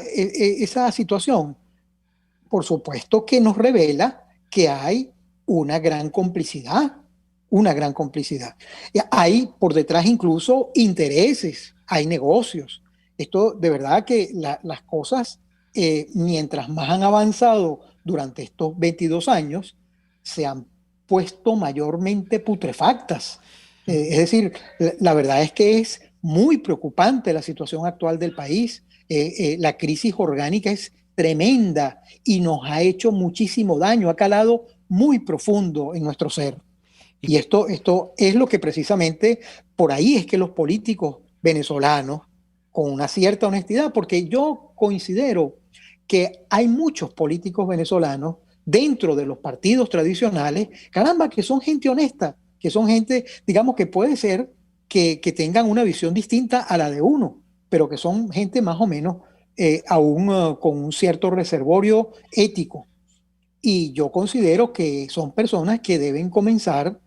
situación, por supuesto que nos revela que hay una gran complicidad. Hay por detrás incluso intereses, hay negocios. Esto de verdad que las cosas, mientras más han avanzado durante estos 22 años, se han puesto mayormente putrefactas. Es decir, la verdad es que es muy preocupante la situación actual del país. La crisis orgánica es tremenda y nos ha hecho muchísimo daño, ha calado muy profundo en nuestro ser. Y esto es lo que precisamente, por ahí es que los políticos venezolanos, con una cierta honestidad, porque yo considero que hay muchos políticos venezolanos dentro de los partidos tradicionales, caramba, que son gente honesta, que son gente, digamos, que puede ser que tengan una visión distinta a la de uno, pero que son gente más o menos aún con un cierto reservorio ético. Y yo considero que son personas que deben comenzar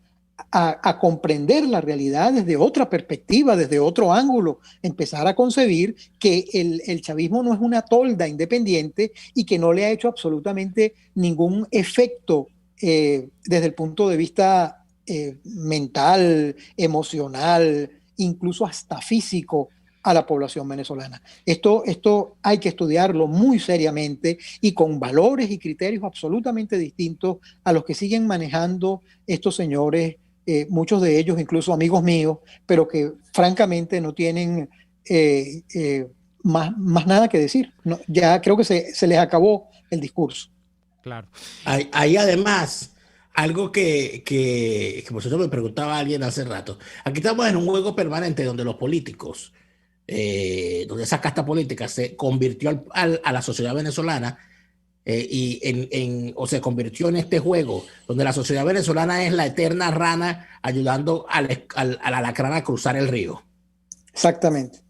a comprender la realidad desde otra perspectiva, desde otro ángulo, empezar a concebir que el chavismo no es una tolda independiente y que no le ha hecho absolutamente ningún efecto desde el punto de vista mental, emocional, incluso hasta físico a la población venezolana. Esto hay que estudiarlo muy seriamente y con valores y criterios absolutamente distintos a los que siguen manejando estos señores, muchos de ellos incluso amigos míos, pero que francamente no tienen más nada que decir. No, ya creo que se les acabó el discurso. Claro. Hay además algo que por cierto me preguntaba alguien hace rato. Aquí estamos en un juego permanente donde los políticos, donde esa casta política se convirtió a la sociedad venezolana o se convirtió en este juego donde la sociedad venezolana es la eterna rana ayudando al alacrán a cruzar el río. Exactamente.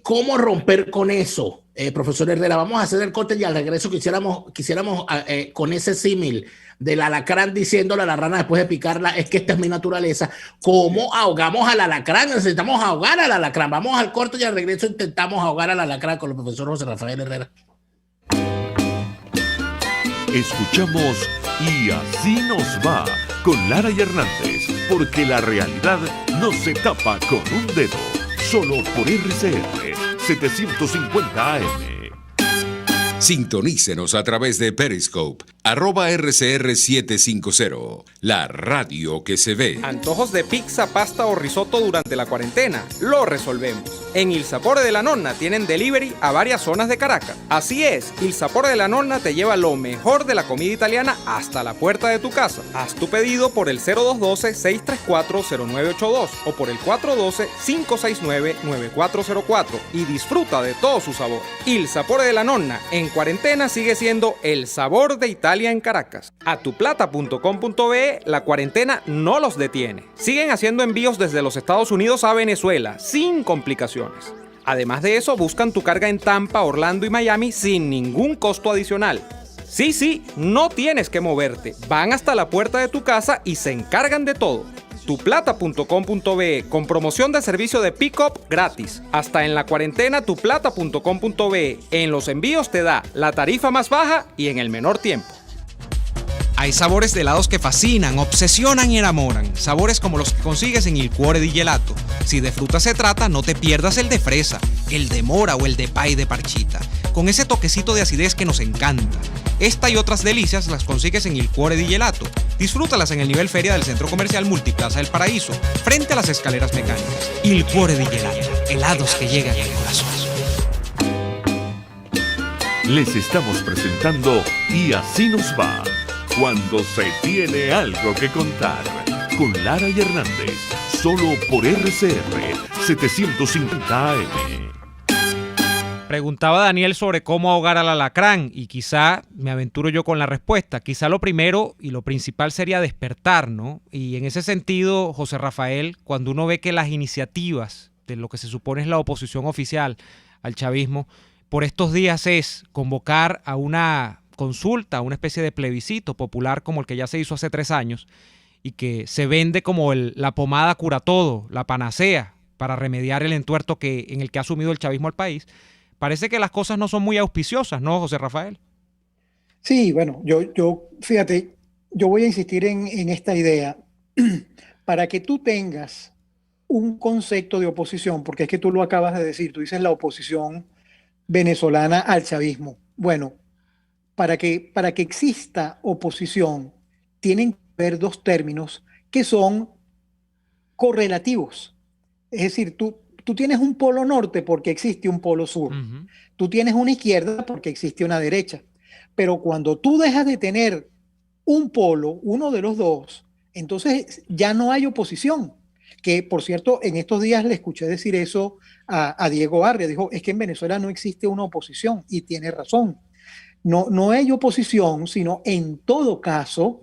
¿Cómo romper con eso? Profesor Herrera, vamos a hacer el corte y al regreso quisiéramos con ese símil del alacrán diciéndole a la rana después de picarla, es que esta es mi naturaleza. ¿Cómo ahogamos al alacrán? Necesitamos ahogar al alacrán. Vamos al corte y al regreso intentamos ahogar al alacrán con el profesor José Rafael Herrera. Escuchamos Y así nos va con Lara y Hernández, porque la realidad no se tapa con un dedo, solo por RCR 750 AM. Sintonícenos a través de Periscope, @RCR750, la radio que se ve. Antojos de pizza, pasta o risotto durante la cuarentena, lo resolvemos. En Il Sapore de la Nonna tienen delivery a varias zonas de Caracas. Así es, Il Sapore de la Nonna te lleva lo mejor de la comida italiana hasta la puerta de tu casa. Haz tu pedido por el 0212-634-0982 o por el 412-569-9404 y disfruta de todo su sabor. Il Sapore de la Nonna en cuarentena sigue siendo el sabor de Italia en Caracas. Atuplata.com.be, la cuarentena no los detiene. Siguen haciendo envíos desde los Estados Unidos a Venezuela sin complicaciones. Además de eso, buscan tu carga en Tampa, Orlando y Miami sin ningún costo adicional. Sí, no tienes que moverte. Van hasta la puerta de tu casa y se encargan de todo. Tuplata.com.be con promoción de servicio de pick-up gratis. Hasta en la cuarentena, tuplata.com.be. En los envíos te da la tarifa más baja y en el menor tiempo. Hay sabores de helados que fascinan, obsesionan y enamoran. Sabores como los que consigues en Il Cuore di Gelato. Si de fruta se trata, no te pierdas el de fresa, el de mora o el de pay de parchita, con ese toquecito de acidez que nos encanta. Esta y otras delicias las consigues en Il Cuore di Gelato. Disfrútalas en el nivel feria del Centro Comercial Multiplaza del Paraíso, frente a las escaleras mecánicas. Il Cuore di Gelato, helados que llegan al corazón. Les estamos presentando Y así nos va, cuando se tiene algo que contar, con Lara y Hernández, solo por RCR 750 AM. Preguntaba Daniel sobre cómo ahogar al alacrán y quizá me aventuro yo con la respuesta. Quizá lo primero y lo principal sería despertar, ¿no? Y en ese sentido, José Rafael, cuando uno ve que las iniciativas de lo que se supone es la oposición oficial al chavismo, por estos días es convocar a una consulta, a una especie de plebiscito popular como el que ya se hizo hace 3 años y que se vende como la pomada cura todo, la panacea para remediar el entuerto en el que ha sumido el chavismo al país. Parece que las cosas no son muy auspiciosas, ¿no, José Rafael? Sí, bueno, fíjate, yo voy a insistir en esta idea. Para que tú tengas un concepto de oposición, porque es que tú lo acabas de decir, tú dices la oposición venezolana al chavismo. Bueno, para que exista oposición, tienen que haber 2 términos que son correlativos. Es decir, tú tienes un polo norte porque existe un polo sur. Uh-huh. Tú tienes una izquierda porque existe una derecha. Pero cuando tú dejas de tener un polo, uno de los 2, entonces ya no hay oposición. Que, por cierto, en estos días le escuché decir eso a Diego Arria. Dijo, es que en Venezuela no existe una oposición, y tiene razón. No hay oposición, sino en todo caso,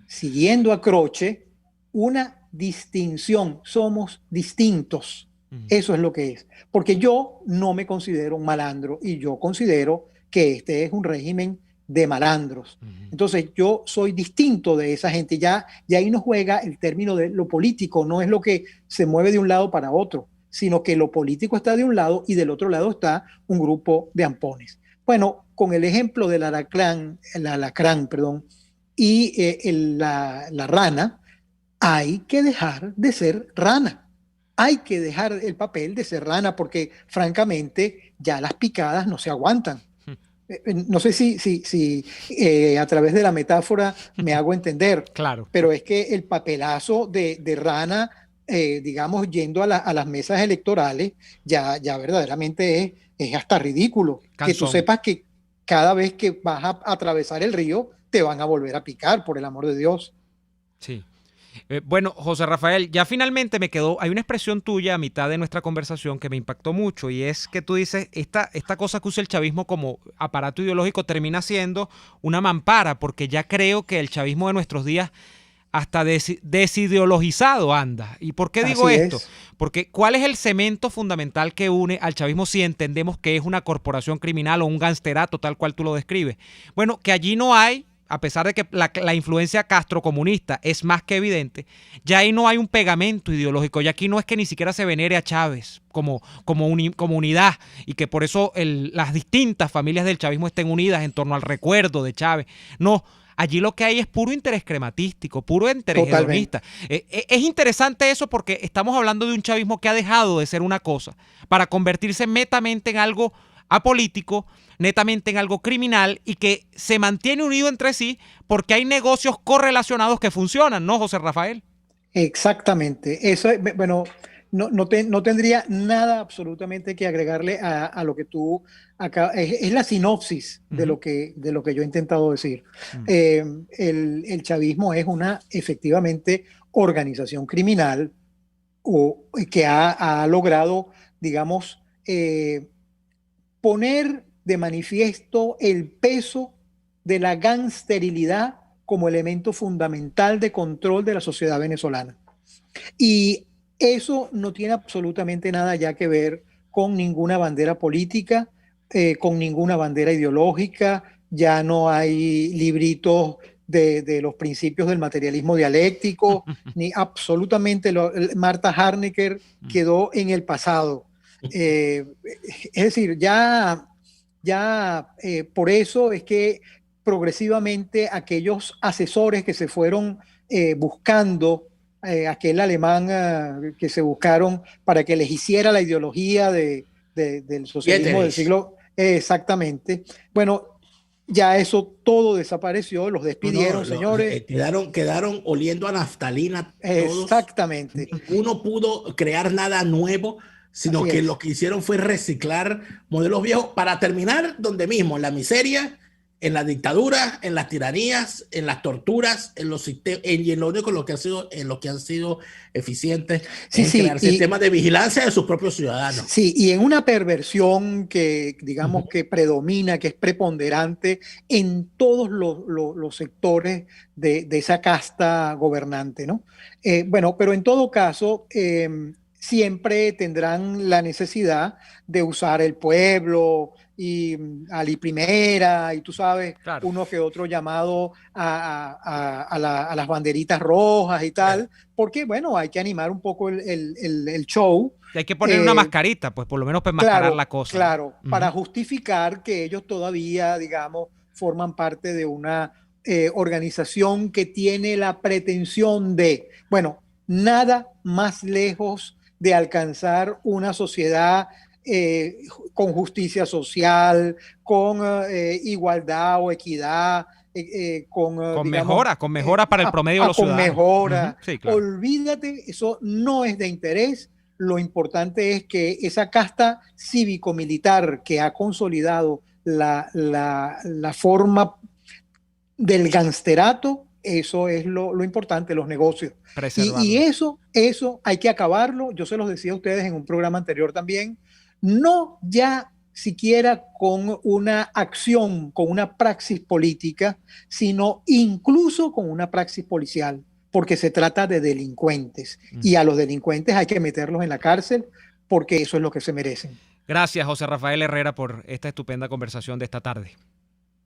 siguiendo a Croce, una distinción. Somos distintos. Eso es lo que es. Porque yo no me considero un malandro y yo considero que este es un régimen de malandros. Entonces yo soy distinto de esa gente. Ya ahí no juega el término de lo político, no es lo que se mueve de un lado para otro, sino que lo político está de un lado y del otro lado está un grupo de ampones. Bueno, con el ejemplo del alacrán, y la rana, hay que dejar de ser rana. Hay que dejar el papel de ser rana porque, francamente, ya las picadas no se aguantan. No sé si a través de la metáfora me hago entender. Claro. Pero es que el papelazo de rana, digamos, yendo a las mesas electorales, ya verdaderamente es hasta ridículo. Cansón. Que tú sepas que cada vez que vas a atravesar el río, te van a volver a picar, por el amor de Dios. Sí. Bueno, José Rafael, ya finalmente hay una expresión tuya a mitad de nuestra conversación que me impactó mucho, y es que tú dices, esta cosa que usa el chavismo como aparato ideológico termina siendo una mampara, porque ya creo que el chavismo de nuestros días hasta desideologizado anda. ¿Y por qué digo esto? Porque ¿cuál es el cemento fundamental que une al chavismo si entendemos que es una corporación criminal o un gangsterato tal cual tú lo describes? Bueno, que allí no hay, a pesar de que la influencia castrocomunista es más que evidente, ya ahí no hay un pegamento ideológico, y aquí no es que ni siquiera se venere a Chávez como unidad, y que por eso las distintas familias del chavismo estén unidas en torno al recuerdo de Chávez. No, allí lo que hay es puro interés crematístico, puro interés hedonista. Es interesante eso porque estamos hablando de un chavismo que ha dejado de ser una cosa para convertirse netamente en algo apolítico, netamente en algo criminal, y que se mantiene unido entre sí porque hay negocios correlacionados que funcionan, ¿no, José Rafael? Exactamente. Eso, bueno, no tendría nada absolutamente que agregarle a lo que tú acá. Es la sinopsis de lo que yo he intentado decir. El chavismo es una, efectivamente, organización criminal que ha logrado, digamos, poner de manifiesto el peso de la gangsterilidad como elemento fundamental de control de la sociedad venezolana. Y eso no tiene absolutamente nada ya que ver con ninguna bandera política, con ninguna bandera ideológica. Ya no hay libritos de los principios del materialismo dialéctico, ni absolutamente Marta Harnecker quedó en el pasado. Es decir, ya por eso es que progresivamente aquellos asesores que se fueron buscando, aquel alemán que se buscaron para que les hiciera la ideología del socialismo del siglo. Exactamente. Bueno, ya eso todo desapareció, los despidieron, señores. Quedaron oliendo a naftalina todos. Exactamente. Ninguno pudo crear nada nuevo, sino que lo que hicieron fue reciclar modelos viejos para terminar donde mismo, en la miseria, en la dictadura, en las tiranías, en las torturas, en los sistemas, y en lo único en lo que han sido eficientes, crear sistemas de vigilancia de sus propios ciudadanos. Sí, y en una perversión que, digamos, que predomina, que es preponderante en todos los sectores de esa casta gobernante, ¿no? Bueno, pero en todo caso, siempre tendrán la necesidad de usar el pueblo y Ali Primera, y tú sabes, claro, uno que otro llamado a las banderitas rojas y tal, porque bueno, hay que animar un poco el show. Y hay que poner una mascarita, pues por lo menos para enmascarar la cosa. Claro, para justificar que ellos todavía, digamos, forman parte de una organización que tiene la pretensión de, bueno, nada más lejos de alcanzar una sociedad con justicia social, con igualdad o equidad, con mejora para el promedio de los ciudadanos. Con mejora. Sí, claro. Olvídate, eso no es de interés. Lo importante es que esa casta cívico-militar que ha consolidado la forma del gangsterato, eso es lo importante, los negocios. Y eso hay que acabarlo. Yo se los decía a ustedes en un programa anterior también. No ya siquiera con una acción, con una praxis política, sino incluso con una praxis policial, porque se trata de delincuentes. Y a los delincuentes hay que meterlos en la cárcel porque eso es lo que se merecen. Gracias, José Rafael Herrera, por esta estupenda conversación de esta tarde.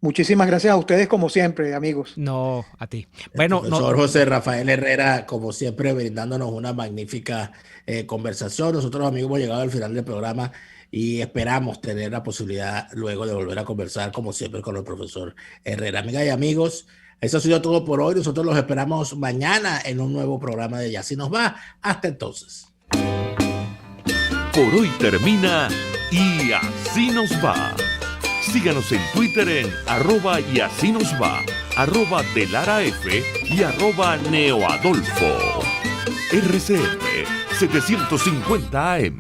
Muchísimas gracias a ustedes, como siempre, amigos. No, a ti. Bueno, el profesor José Rafael Herrera, como siempre, brindándonos una magnífica conversación. Nosotros, amigos, hemos llegado al final del programa y esperamos tener la posibilidad luego de volver a conversar, como siempre, con el profesor Herrera. Amigas y amigos, eso ha sido todo por hoy. Nosotros los esperamos mañana en un nuevo programa de Y Así Nos Va. Hasta entonces. Por hoy termina Y Así Nos Va. Síganos en Twitter en @y así nos va, @delaraf y @neoadolfo. RCR 750 AM.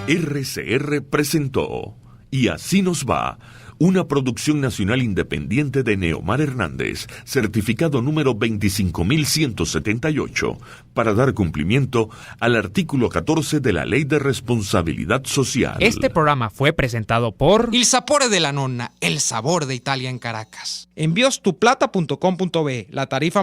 RCR presentó Y Así Nos Va, una producción nacional independiente de Neomar Hernández, certificado número 25178, para dar cumplimiento al artículo 14 de la Ley de Responsabilidad Social. Este programa fue presentado por Il Sapore della Nonna, el sabor de Italia en Caracas. Envíos tuplata.com.be, la tarifa más